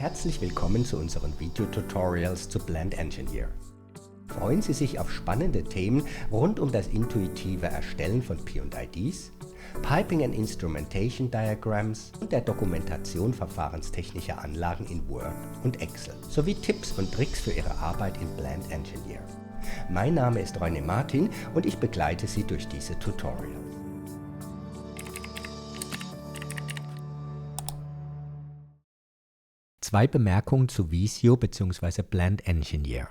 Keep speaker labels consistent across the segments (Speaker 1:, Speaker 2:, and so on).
Speaker 1: Herzlich willkommen zu unseren Videotutorials zu Blend Engineer. Freuen Sie sich auf spannende Themen rund um das intuitive Erstellen von P&IDs, Piping and Instrumentation Diagrams und der Dokumentation verfahrenstechnischer Anlagen in Word und Excel, sowie Tipps und Tricks für Ihre Arbeit in Blend Engineer. Mein Name ist René Martin und ich begleite Sie durch diese Tutorials. Zwei Bemerkungen zu Visio bzw. Blend Engineer.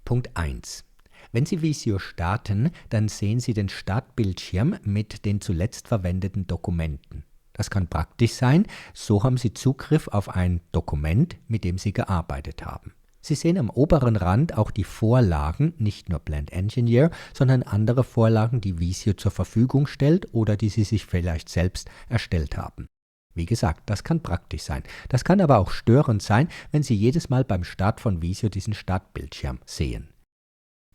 Speaker 1: Punkt 1. Wenn Sie Visio starten, dann sehen Sie den Startbildschirm mit den zuletzt verwendeten Dokumenten. Das kann praktisch sein, so haben Sie Zugriff auf ein Dokument, mit dem Sie gearbeitet haben. Sie sehen am oberen Rand auch die Vorlagen, nicht nur Blend Engineer, sondern andere Vorlagen, die Visio zur Verfügung stellt oder die Sie sich vielleicht selbst erstellt haben. Wie gesagt, das kann praktisch sein. Das kann aber auch störend sein, wenn Sie jedes Mal beim Start von Visio diesen Startbildschirm sehen.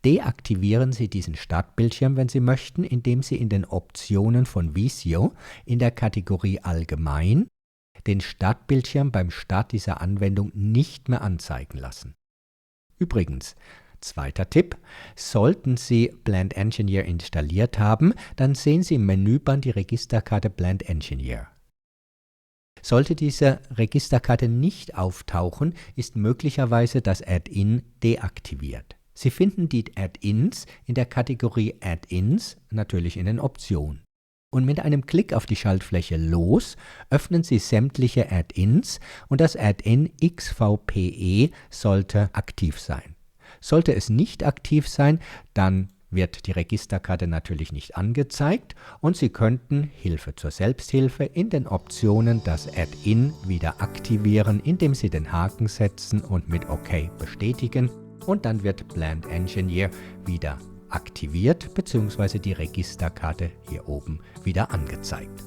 Speaker 1: Deaktivieren Sie diesen Startbildschirm, wenn Sie möchten, indem Sie in den Optionen von Visio in der Kategorie Allgemein den Startbildschirm beim Start dieser Anwendung nicht mehr anzeigen lassen. Übrigens, zweiter Tipp: Sollten Sie Blend Engineer installiert haben, dann sehen Sie im Menüband die Registerkarte Blend Engineer. Sollte diese Registerkarte nicht auftauchen, ist möglicherweise das Add-in deaktiviert. Sie finden die Add-ins in der Kategorie Add-ins, natürlich in den Optionen. Und mit einem Klick auf die Schaltfläche Los öffnen Sie sämtliche Add-ins und das Add-in XVPE sollte aktiv sein. Sollte es nicht aktiv sein, dann wird die Registerkarte natürlich nicht angezeigt und Sie könnten Hilfe zur Selbsthilfe in den Optionen das Add-in wieder aktivieren, indem Sie den Haken setzen und mit OK bestätigen, und dann wird Blend Engineer wieder aktiviert bzw. die Registerkarte hier oben wieder angezeigt.